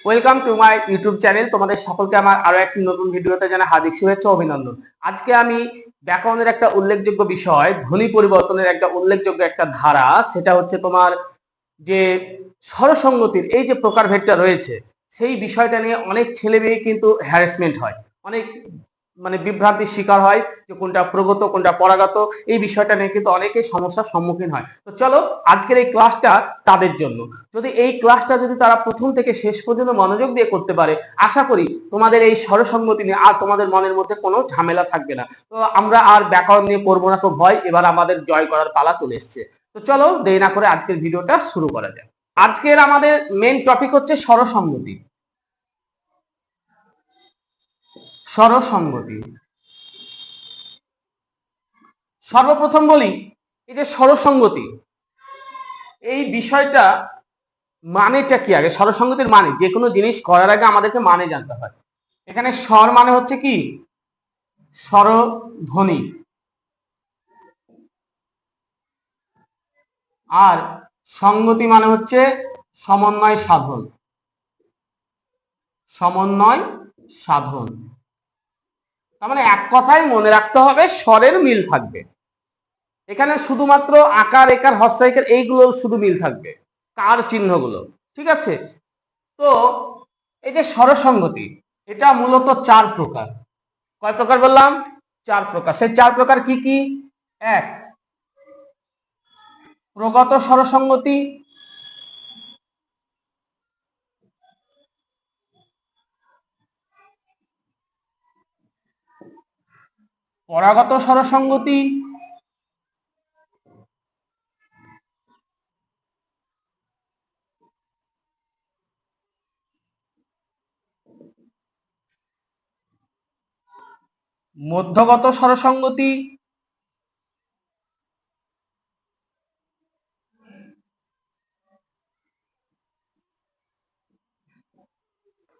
Welcome to my YouTube channel. তোমাদের সকলকে আমার আরো একটি নতুন ভিডিওতে জানাই হার্দিক শুভেচ্ছা ও অভিনন্দন। আজকে আমি ব্যাকরণের একটা উল্লেখযোগ্য বিষয়, ধ্বনি পরিবর্তনের একটা উল্লেখযোগ্য একটা ধারা, সেটা হচ্ছে তোমার যে স্বরসঙ্গতির এই যে প্রকারভেদটা রয়েছে, সেই বিষয়টা নিয়ে অনেক ছেলে মেয়ে কিন্তু হ্যারাসমেন্ট হয়, অনেক বিভ্রান্তির শিকার হয় যে কোনটা প্রগত কোনটা পরাগত। এই বিষয়টা নিয়ে কিন্তু অনেকেই সমস্যার সম্মুখীন হয়। তো চলো আজকের এই ক্লাসটা তাদের জন্য। যদি এই ক্লাসটা যদি তারা প্রথম থেকে শেষ পর্যন্ত মনোযোগ দিয়ে করতে পারে, আশা করি তোমাদের এই স্বরসঙ্গতি নিয়ে আর তোমাদের মনের মধ্যে কোনো ঝামেলা থাকবে না। তো আমরা আর ব্যাকরণ নিয়ে করবো না তো ভয়, এবার আমাদের জয় করার পালা চলে এসছে। তো চলো দেরি না করে আজকের ভিডিওটা শুরু করা যাক। আজকের আমাদের মেইন টপিক হচ্ছে স্বরসঙ্গতি। স্বরসঙ্গতি সর্বপ্রথম বলি, এই যে স্বরসঙ্গতি এই বিষয়টা মানেটা কি? আগে স্বরসঙ্গতির মানে, যে কোনো জিনিস করার আগে আমাদেরকে মানে জানতে হয়। এখানে স্বর মানে হচ্ছে কি? স্বরধ্বনি। আর সঙ্গতি মানে হচ্ছে সমন্বয় সাধন। সমন্বয় সাধন তার মানে এক কথায় মনে রাখতে হবে, স্বরের মিল থাকবে। এখানে শুধুমাত্র আকার একার হস্যাইকার এইগুলো শুধু মিল থাকবে, কার চিহ্নগুলো, ঠিক আছে? তো এই যে স্বরসঙ্গতি, এটা মূলত চার প্রকার। কয় প্রকার বললাম? চার প্রকার। সেই চার প্রকার কি কি? এক, প্রগত স্বরসঙ্গতি। পরাগত স্বরসঙ্গতি। মধ্যগত স্বরসঙ্গতি।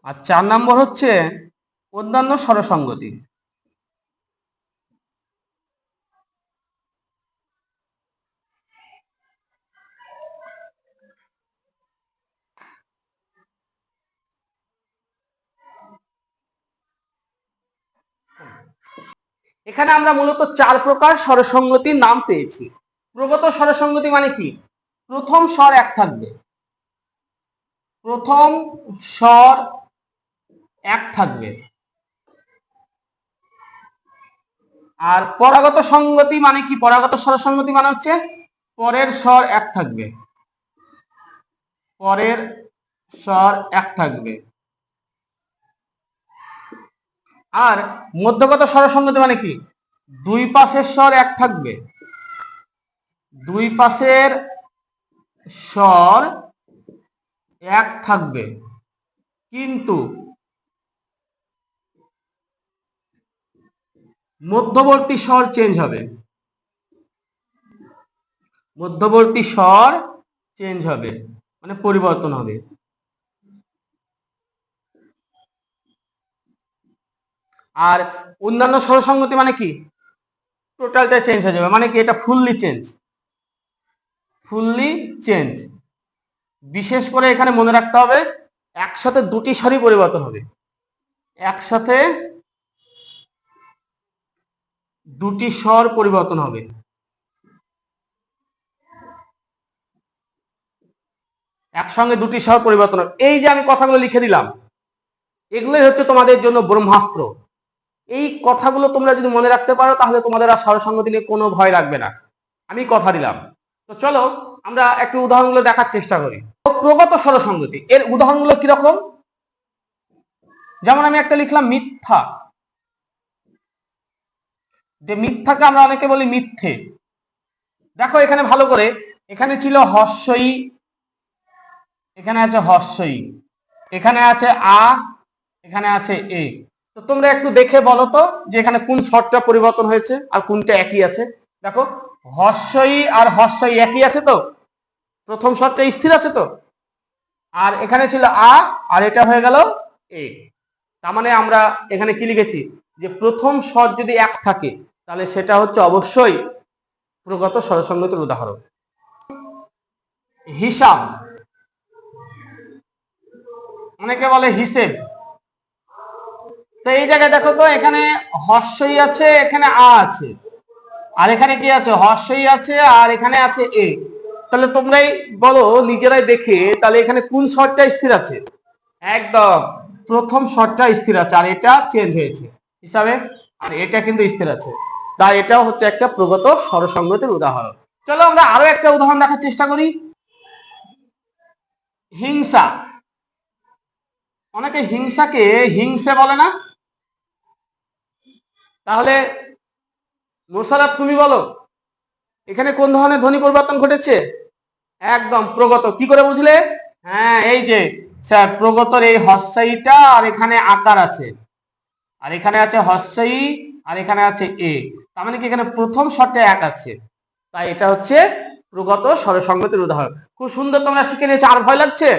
আর 4 নম্বর হচ্ছে অন্যান্য স্বরসঙ্গতি। এখানে আমরা মূলত চার প্রকার স্বরসঙ্গতির নাম পেয়েছি। প্রগত স্বরসঙ্গতি মানে কি? প্রথম স্বর এক থাকবে, প্রথম স্বর এক থাকবে। আর পরাগত সঙ্গতি মানে কি? পরাগত স্বরসঙ্গতি মানে হচ্ছে পরের স্বর এক থাকবে, পরের স্বর এক থাকবে। আর মধ্যগত স্বরসঙ্গতি মানে কি? দুই পাশের স্বর এক থাকবে, দুই পাশের স্বর এক থাকবে, কিন্তু মধ্যবর্তী স্বর চেঞ্জ হবে, মধ্যবর্তী স্বর চেঞ্জ হবে মানে পরিবর্তন হবে। আর অন্যান্য স্বরসঙ্গতি মানে কি? টোটালটা চেঞ্জ হয়ে যাবে, মানে কি? এটা ফুললি চেঞ্জ, ফুললি চেঞ্জ। বিশেষ করে এখানে মনে রাখতে হবে, একসাথে দুটি স্বরই পরিবর্তন হবে, একসাথে দুটি স্বর পরিবর্তন হবে। একসঙ্গে দুটি স্বর পরিবর্তন হবে। এই যে আমি কথাগুলো লিখে দিলাম, এগুলোই হচ্ছে তোমাদের জন্য ব্রহ্মাস্ত্র। এই কথাগুলো তোমরা যদি মনে রাখতে পারো, তাহলে তোমাদের আর স্বরসঙ্গতি নিয়ে কোনো ভয় লাগবে না, আমি কথা দিলাম। তো চলো আমরা একটু উদাহরণগুলো দেখার চেষ্টা করি। প্রগত স্বরসঙ্গতি এর উদাহরণগুলো কিরকম? যেমন আমি একটা লিখলাম মিথ্যা, যে মিথ্যাকে আমরা অনেকে বলি মিথ্যে। দেখো এখানে ভালো করে, এখানে ছিল হস্যই, এখানে আছে হস্যই, এখানে আছে আ, এখানে আছে এ। তো তোমরা একটু দেখে বলো তো যে এখানে কোন স্বরটা পরিবর্তন হয়েছে আর কোনটা একই আছে। দেখো হস্যই আর হস্যই একই আছে, তো প্রথম স্বরটা স্থির আছে তো। আর এখানে ছিল আ, আর এটা হয়ে গেল এ। তার মানে আমরা এখানে কি লিখেছি? যে প্রথম স্বর যদি এক থাকে, তাহলে সেটা হচ্ছে অবশ্যই প্রগত স্বরসঙ্গতির উদাহরণ। হিসাব, অনেকে বলে হিসেব। তো এই জায়গায় দেখো তো, এখানে হর্ষই আছে, এখানে আ আছে, আর এখানে কি আছে, হর্ষই আছে, আর এখানে আছে এ। তাহলে তোমরাই বলো নিজেরাই দেখে, তাহলে এখানে কোন স্বরটা স্থির আছে? একদম প্রথম স্বরটা স্থির আছে, আর এটা চেঞ্জ হয়েছে হিসাবে, আর এটা কিন্তু স্থির আছে। তাই এটাও হচ্ছে একটা প্রগত স্বরসংগতির উদাহরণ। চলো আমরা আরো একটা উদাহরণ দেখার চেষ্টা করি। হিংসা। অনেকে হিংসাকে হিংসে বলে না? তাহলে মোশাররফ তুমি বলো, এখানে কোন ধরনের ধ্বনি পরিবর্তন ঘটেছে? একদম প্রগত। কি করে বুঝলে? হ্যাঁ, এই যে স্যার প্রগতর এই হর্ষইটা, আর এখানে আকার আছে, আর এখানে আছে হর্ষই, আর এখানে আছে এ। তার মানে কি এখানে প্রথম স্বরটা এক আছে, তাই এটা হচ্ছে প্রগত স্বরসংগতির উদাহরণ। খুব সুন্দর তোমরা শিখে নিয়েছো। আর ভয় লাগছে?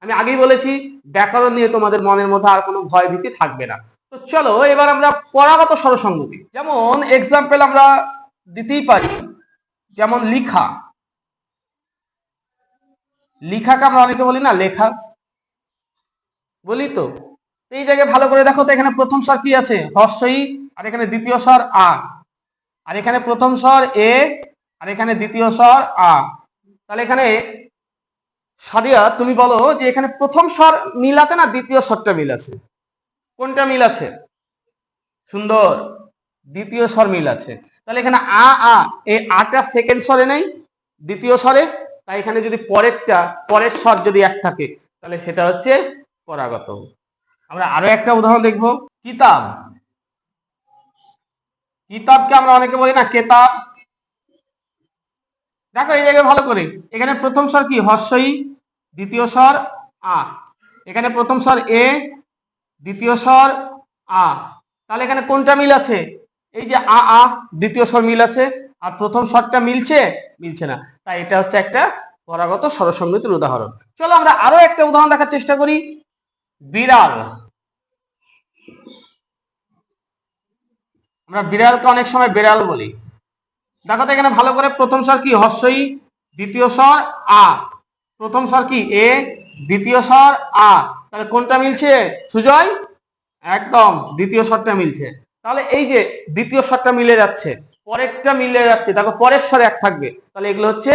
আমি আগেই বলেছি ব্যাকরণ নিয়ে তোমাদের মনের মধ্যে আর কোনো ভয় ভীতি থাকবে না। তো চলো এবার আমরা পরাগত স্বরসংগতি, যেমন এক্সাম্পল আমরা দিতেই পারি, যেমন লিখা। লিখাকে আমরা অনেকে বলি না লেখা, বলি তো। এই জায়গায় ভালো করে দেখো তো, এখানে প্রথম স্বর কি আছে? হর্ষই, আর এখানে দ্বিতীয় স্বর আ, আর এখানে প্রথম স্বর এ, আর এখানে দ্বিতীয় স্বর আ। তাহলে এখানে সাদিয়া তুমি বলো যে এখানে প্রথম স্বর মিল আছে না দ্বিতীয় স্বরটা মিল আছে? কোনটা মিল আছে? সুন্দর, দ্বিতীয় স্বর মিল আছে। তাহলে এখানে আ আ, এই আটা সেকেন্ড স্বরে নেই, দ্বিতীয় স্বরে। তাই এখানে যদি পরের স্বর যদি এক থাকে, তাহলে সেটা হচ্ছে পরাগত। আমরা আরো একটা উদাহরণ দেখব। কিতাব। কিতাবকে আমরা অনেকে বলি না কেতাব। দেখো এই জায়গায় ভালো করে, এখানে প্রথম স্বর কি? হর্ষই, দ্বিতীয় স্বর আ, এখানে প্রথম স্বর এ, দ্বিতীয় স্বর আ। তাহলে এখানে কোনটা মিল আছে? এই যে আ আ, দ্বিতীয় স্বর মিল আছে, আর প্রথম স্বরটা মিলছে? মিলছে না। তাই এটা হচ্ছে একটা পরাগত স্বরসংগতির উদাহরণ। চলো আমরা আরো একটা উদাহরণ দেখার চেষ্টা করি। বিড়াল। আমরা বিড়ালকে অনেক সময় বেড়াল বলি। দেখো তো এখানে ভালো করে, প্রথম স্বর কি? হর্ষই, দ্বিতীয় স্বর আ, প্রথম স্বর কি? এ, দ্বিতীয় স্বর আ। তাহলে কোনটা মিলছে সুজয়? একদম দ্বিতীয় স্বরটা মিলছে। তাহলে এই যে দ্বিতীয় স্বরটা মিলে যাচ্ছে, পরেরটা মিলে যাচ্ছে, দেখো পরের স্বর এক থাকবে, তাহলে এগুলো হচ্ছে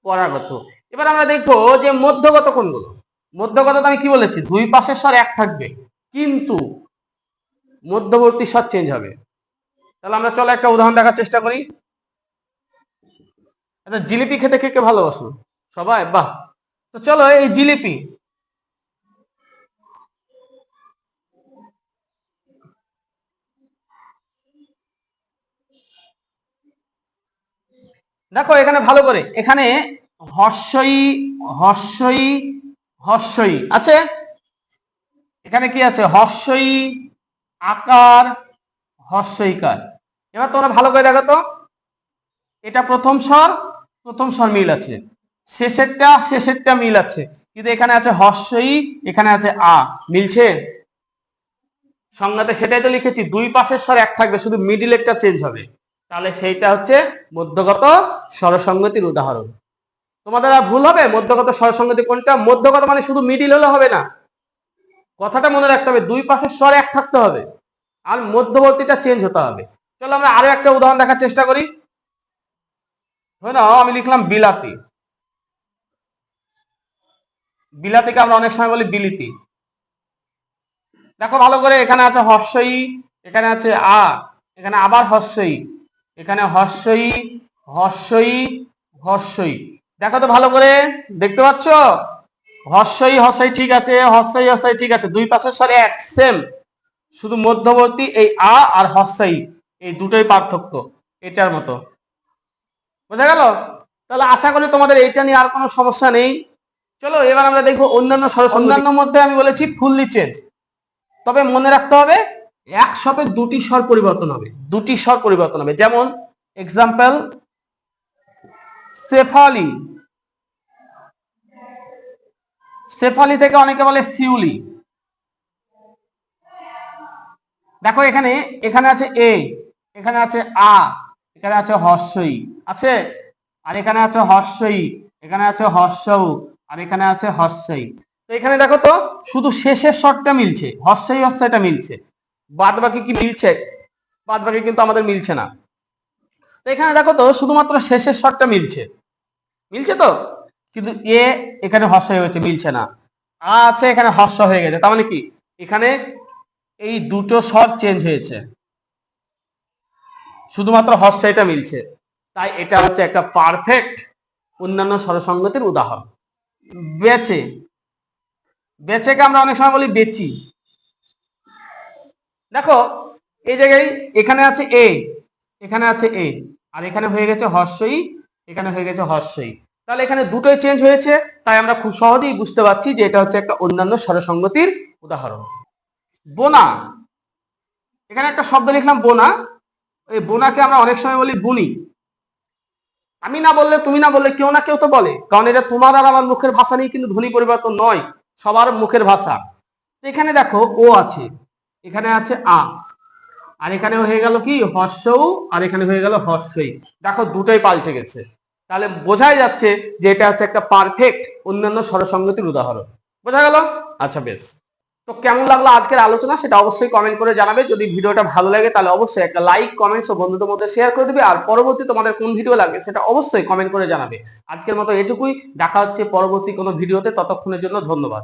পরাগত। এবার আমরা দেখবো যে মধ্যগত কোনগুলো। মধ্যগত আমি কি বলেছি? দুই পাশের স্বর এক থাকবে, কিন্তু মধ্যবর্তী স্বর চেঞ্জ হবে। তাহলে আমরা চলো একটা উদাহরণ দেখার চেষ্টা করি। আচ্ছা, জিলিপি খেতে কে কে ভালোবাসো? সবাই, বাহ। তো চলো এই জিলিপি, দেখো এখানে ভালো করে, এখানে হর্ষই, হর্ষই, হর্ষই আছে, এখানে কি আছে? হর্ষই আকার, হর্ষইকার। এবার তোমরা ভালো করে দেখো তো, এটা প্রথম স্বর, প্রথম স্বর মিল আছে, শেষেরটা মিল আছে, কিন্তু এখানে আছে হর্ষই, এখানে আছে আ, মিলছে? সংজ্ঞাতে সেটাই তো লিখেছি, দুই পাশের স্বর এক থাকবে, শুধু মিডিলেরটা চেঞ্জ হবে। তাহলে সেইটা হচ্ছে মধ্যগত স্বরসংগতির উদাহরণ। তোমাদের আর ভুল হবে, মধ্যগত স্বরসংগতি কোনটা? মধ্যগত মানে শুধু মিডিল হলে হবে না, কথাটা মনে রাখতে হবে, দুই পাশের স্বর এক থাকতে হবে, আর মধ্যবর্তীটা চেঞ্জ হতে হবে। চলো আমরা আরো একটা উদাহরণ দেখার চেষ্টা করি। ধরে নাও আমি লিখলাম বিলাতি। বিলাতিকে আমরা অনেক সময় বলি বিলিতি। দেখো ভালো করে, এখানে আছে হর্ষই, এখানে আছে আ, এখানে আবার হর্ষই, এখানে হর্ষই, হর্ষই, হর্ষই। দেখো তো ভালো করে, দেখতে পাচ্ছ? হর্ষই হর্ষই ঠিক আছে, হর্ষই হর্ষই ঠিক আছে, দুই পাশের স্বর এক সেম, শুধু মধ্যবর্তী এই আ আর হর্ষই, এই দুটোই পার্থক্য, এটার মতো। বোঝা গেল? তাহলে আশা করি তোমাদের এইটা নিয়ে আর কোনো সমস্যা নেই। চলো এবার আমরা দেখবো অন্যান্য স্বরসংগতি। অন্যান্য মধ্যে আমি বলেছি ফুললি চেঞ্জ, তবে মনে রাখতে হবে একসাথে দুটি স্বর পরিবর্তন হবে, দুটি স্বর পরিবর্তন হবে। যেমন এক্সাম্পল শেফালি। শেফালি থেকে অনেকে বলে শিউলি। দেখো এখানে, এখানে আছে এ, এখানে আছে আ, এখানে আছে হর্ষই আছে, আর এখানে আছে হর্ষই, এখানে আছে হর্ষৌ, আর এখানে আছে হর্ষই। তো এখানে দেখো তো শুধু শেষের শর্টটা মিলছে, হস্যই হস্যটা মিলছে, বাদ বাকি কি মিলছে? বাদ বাকি কিন্তু আমাদের মিলছে না। তো এখানে দেখো তো শুধুমাত্র শেষের শর্টটা মিলছে, মিলছে তো, কিন্তু এ এখানে হর্ষ হয়েছে, মিলছে না। আ আছে এখানে হর্ষ হয়ে গেছে, তার মানে কি এখানে এই দুটো স্বর চেঞ্জ হয়েছে, শুধুমাত্র হর্ষ এটা মিলছে। তাই এটা হচ্ছে একটা পারফেক্ট অন্যান্য স্বরসংগতির উদাহরণ। বেচে, বেচেকে আমরা অনেক সময় বলি বেচি। দেখো এই জায়গায় এখানে আছে এ, এখানে আছে এ, আর এখানে হয়ে গেছে হর্ষই, এখানে হয়ে গেছে হর্ষই। তাহলে এখানে দুটোই চেঞ্জ হয়েছে, তাই আমরা খুব সহজেই বুঝতে পারছি যে এটা হচ্ছে একটা অন্যান্য স্বরসংগতির উদাহরণ। বোনা, এখানে একটা শব্দ লিখলাম বোনা, এই বোনাকে আমরা অনেক সময় বলি বুনি। আমি না বললে, তুমি না বললে, কেউ না কেউ তো বলে, কারণ এটা তোমার আর আমার মুখের ভাষা নিয়ে কিন্তু ধ্বনি পরিবর্তন নয়, সবার মুখের ভাষা। এখানে দেখো ও আছে, এখানে আছে আ, আর এখানে হয়ে গেল কি হর্ষও, আর এখানে হয়ে গেল হর্ষই। দেখো দুটোই পাল্টে গেছে, তাহলে বোঝাই যাচ্ছে যে এটা হচ্ছে একটা পারফেক্ট অন্যান্য স্বরসংগতির উদাহরণ। বোঝা গেল? আচ্ছা বেশ। তো কেমন লাগলো আজকের আলোচনা সেটা অবশ্যই কমেন্ট করে জানাবে। যদি ভিডিওটা ভালো লাগে তাহলে অবশ্যই একটা লাইক, কমেন্টস ও বন্ধুদের মধ্যে শেয়ার করে দিবে। আর পরবর্তী তোমাদের কোন ভিডিও লাগে সেটা অবশ্যই কমেন্ট করে জানাবে। আজকের মতো এটুকুই, দেখা হচ্ছে পরবর্তী কোনো ভিডিওতে, ততক্ষণের জন্য ধন্যবাদ।